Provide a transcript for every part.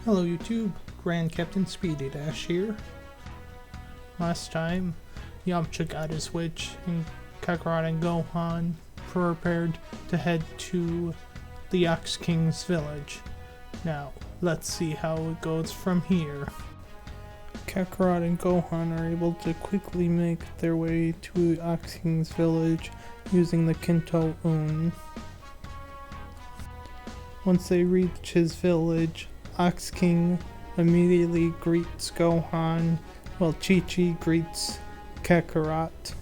Hello YouTube, Grand Captain Speedy Dash here. Last time, Yamcha got his wish and Kakarot and Gohan prepared to head to the Ox King's village. Now, let's see how it goes from here. Kakarot and Gohan are able to quickly make their way to Ox King's village using the Kinto Un. Once they reach his village, Ox King immediately greets Gohan, while Chi-Chi greets Kakarot.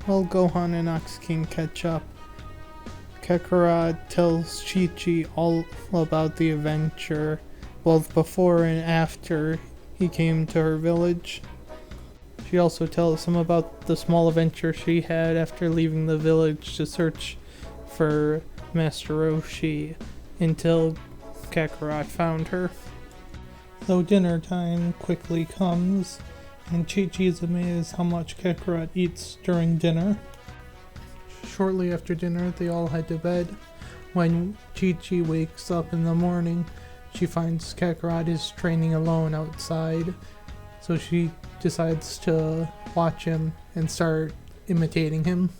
While Gohan and Ox King catch up, Kakarot tells Chi-Chi all about the adventure, both before and after he came to her village. She also tells him about the small adventure she had after leaving the village to search for Master Roshi until Kakarot found her. Though dinner time quickly comes, and Chi-Chi is amazed how much Kakarot eats during dinner. Shortly after dinner, they all head to bed. When Chi-Chi wakes up in the morning, she finds Kakarot is training alone outside, so she decides to watch him and start imitating him.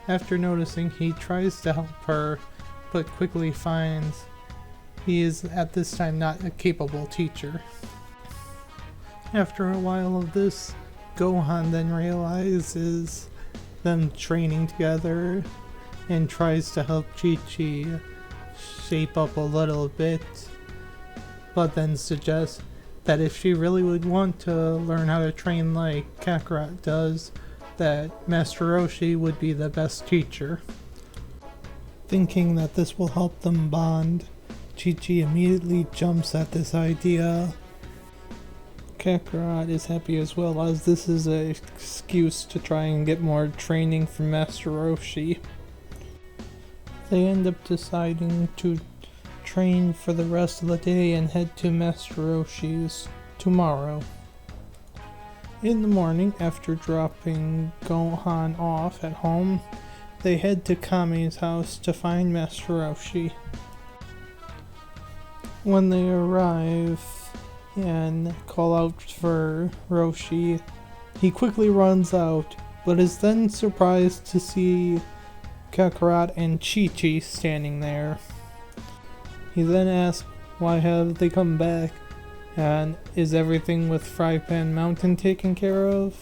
After noticing, he tries to help her, but quickly finds he is at this time not a capable teacher. After a while of this, Gohan then realizes them training together and tries to help Chi-Chi shape up a little bit, but then suggests that if she really would want to learn how to train like Kakarot does, that Master Roshi would be the best teacher. Thinking that this will help them bond, Chi-Chi immediately jumps at this idea. Kakarot is happy as well, as this is an excuse to try and get more training from Master Roshi. They end up deciding to train for the rest of the day and head to Master Roshi's tomorrow. In the morning, after dropping Gohan off at home, they head to Kami's house to find Master Roshi. When they arrive and call out for Roshi, he quickly runs out, but is then surprised to see Kakarot and Chi-Chi standing there. He then asks, why have they come back, and is everything with Fry Pan Mountain taken care of?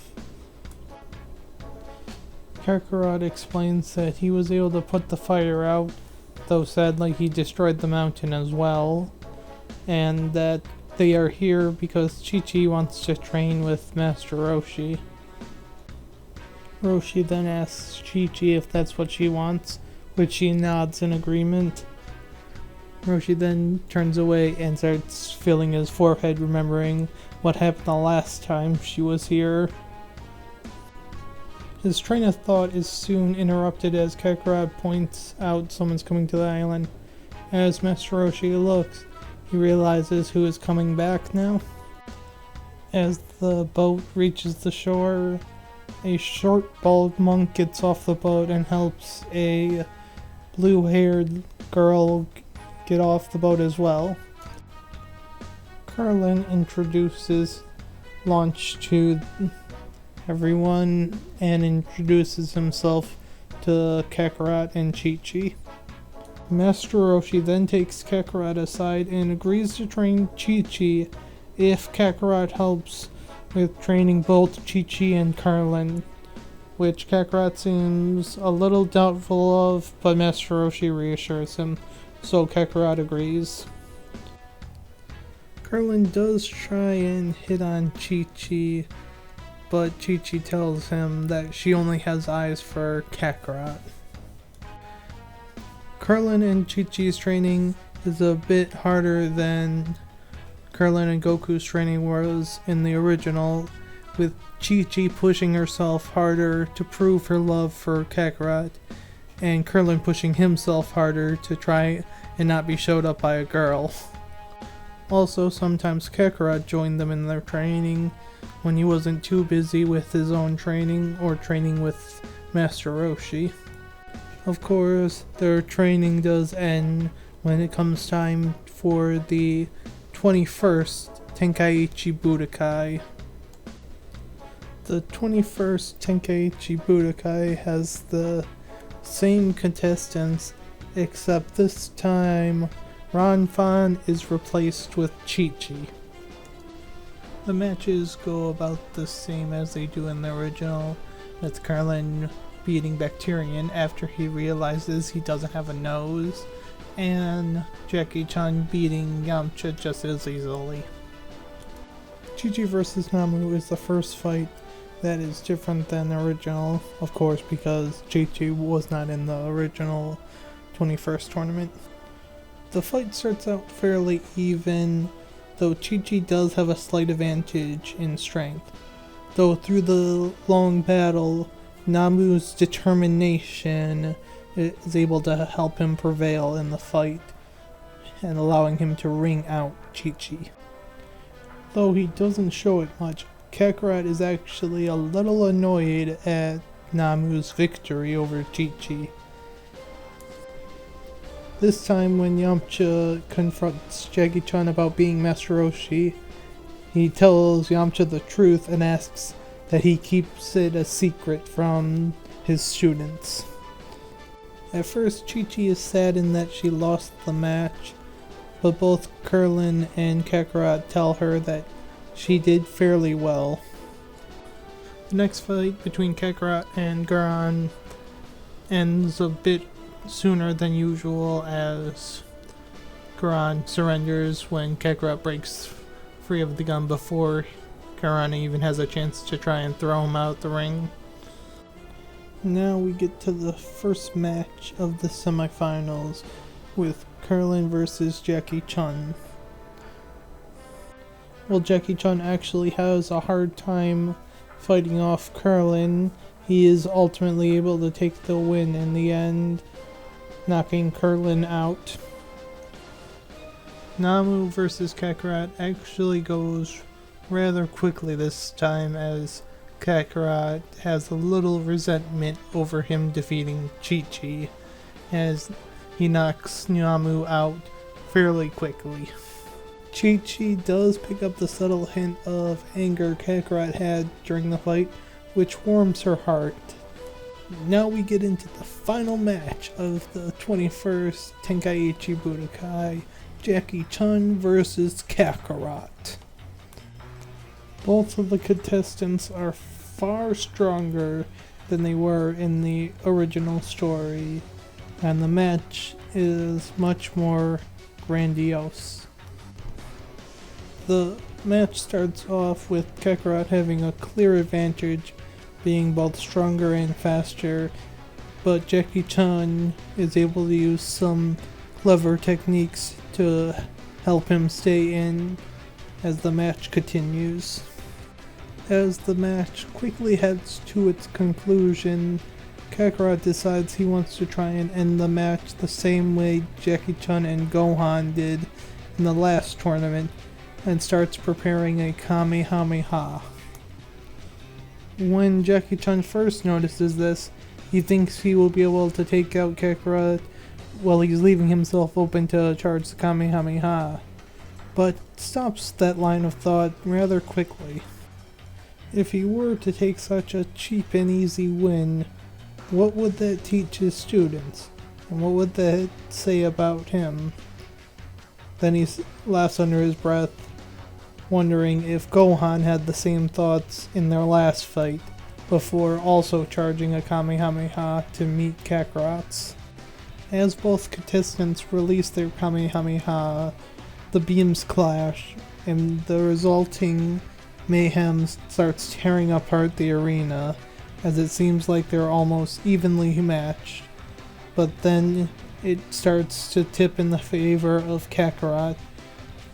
Kakarot explains that he was able to put the fire out, though sadly he destroyed the mountain as well, and that they are here because Chi-Chi wants to train with Master Roshi. Roshi then asks Chi-Chi if that's what she wants, which she nods in agreement. Roshi then turns away and starts feeling his forehead, remembering what happened the last time she was here. His train of thought is soon interrupted as Kakarot points out someone's coming to the island. As Master Roshi looks, he realizes who is coming back now. As the boat reaches the shore, a short bald monk gets off the boat and helps a blue-haired girl get off the boat as well. Carlin introduces Launch to everyone and introduces himself to Kakarot and Chi-Chi. Master Roshi then takes Kakarot aside and agrees to train Chi-Chi if Kakarot helps with training both Chi-Chi and Carlin, which Kakarot seems a little doubtful of, but Master Roshi reassures him, so Kakarot agrees. Carlin does try and hit on Chi-Chi, but Chi-Chi tells him that she only has eyes for Kakarot. Carlin and Chi-Chi's training is a bit harder than Carlin and Goku's training was in the original, with Chi-Chi pushing herself harder to prove her love for Kakarot, and Carlin pushing himself harder to try and not be showed up by a girl. Also, sometimes Kakarot joined them in their training when he wasn't too busy with his own training or training with Master Roshi. Of course, their training does end when it comes time for the 21st Tenkaichi Budokai. The 21st Tenkaichi Budokai has the same contestants, except this time Ranfan is replaced with Chi-Chi. The matches go about the same as they do in the original, with Krillin beating Bacterian after he realizes he doesn't have a nose, and Jackie Chan beating Yamcha just as easily. Chi-Chi vs. Namu is the first fight that is different than the original, of course, because Chi-Chi was not in the original 21st tournament. The fight starts out fairly even, though Chi-Chi does have a slight advantage in strength. Though through the long battle, Namu's determination is able to help him prevail in the fight, and allowing him to ring out Chi-Chi. Though he doesn't show it much, Kakarot is actually a little annoyed at Namu's victory over Chi-Chi. This time when Yamcha confronts Jackie Chan about being Master Roshi, he tells Yamcha the truth and asks that he keeps it a secret from his students. At first, Chi-Chi is saddened that she lost the match, but both Krillin and Kakarot tell her that she did fairly well. The next fight between Kakarot and Goran ends a bit sooner than usual as Goran surrenders when Kakarot breaks free of the gun before Goran even has a chance to try and throw him out the ring. Now we get to the first match of the semifinals with Krillin versus Jackie Chan. While Jackie Chan actually has a hard time fighting off Krillin, he is ultimately able to take the win in the end, knocking Krillin out. Namu versus Kakarot actually goes rather quickly this time, as Kakarot has a little resentment over him defeating Chi-Chi, as he knocks Namu out fairly quickly. Chi-Chi does pick up the subtle hint of anger Kakarot had during the fight, which warms her heart. Now we get into the final match of the 21st Tenkaichi Budokai, Jackie Chan versus Kakarot. Both of the contestants are far stronger than they were in the original story, and the match is much more grandiose. The match starts off with Kakarot having a clear advantage, being both stronger and faster, but Jackie Chan is able to use some clever techniques to help him stay in as the match continues. As the match quickly heads to its conclusion, Kakarot decides he wants to try and end the match the same way Jackie Chan and Gohan did in the last tournament, and starts preparing a Kamehameha. When Jackie Chan first notices this, he thinks he will be able to take out Kakarot while he's leaving himself open to charge the Kamehameha, but stops that line of thought rather quickly. If he were to take such a cheap and easy win, what would that teach his students? And what would that say about him? Then he laughs under his breath, wondering if Gohan had the same thoughts in their last fight, before also charging a Kamehameha to meet Kakarot's. As both contestants release their Kamehameha, the beams clash, and the resulting mayhem starts tearing apart the arena, as it seems like they're almost evenly matched. But then it starts to tip in the favor of Kakarot,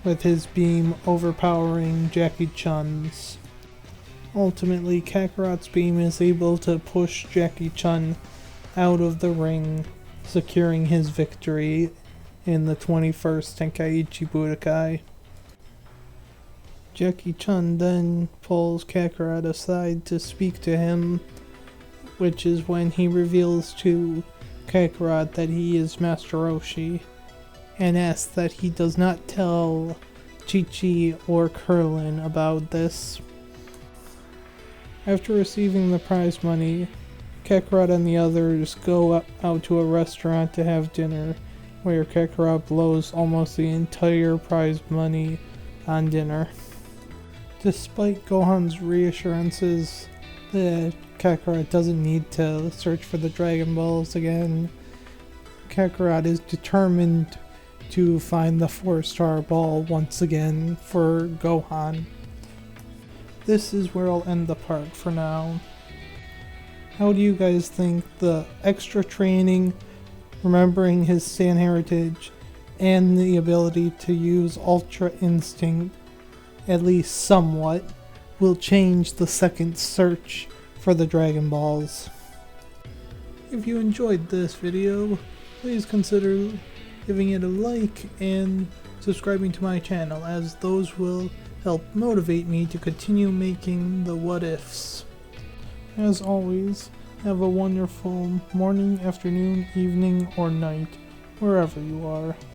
with his beam overpowering Jackie Chan's. Ultimately, Kakarot's beam is able to push Jackie Chan out of the ring, securing his victory in the 21st Tenkaichi Budokai. Jackie Chan then pulls Kakarot aside to speak to him, which is when he reveals to Kakarot that he is Master Roshi, and asks that he does not tell Chi-Chi or Curlin about this. After receiving the prize money, Kakarot and the others go out to a restaurant to have dinner, where Kakarot blows almost the entire prize money on dinner. Despite Gohan's reassurances that Kakarot doesn't need to search for the Dragon Balls again, Kakarot is determined to find the 4-star ball once again for Gohan. This is where I'll end the part for now. How do you guys think the extra training, remembering his Saiyan heritage, and the ability to use Ultra Instinct, at least somewhat, will change the second search for the Dragon Balls? If you enjoyed this video, please consider giving it a like and subscribing to my channel, as those will help motivate me to continue making the what ifs. As always, have a wonderful morning, afternoon, evening, or night, wherever you are.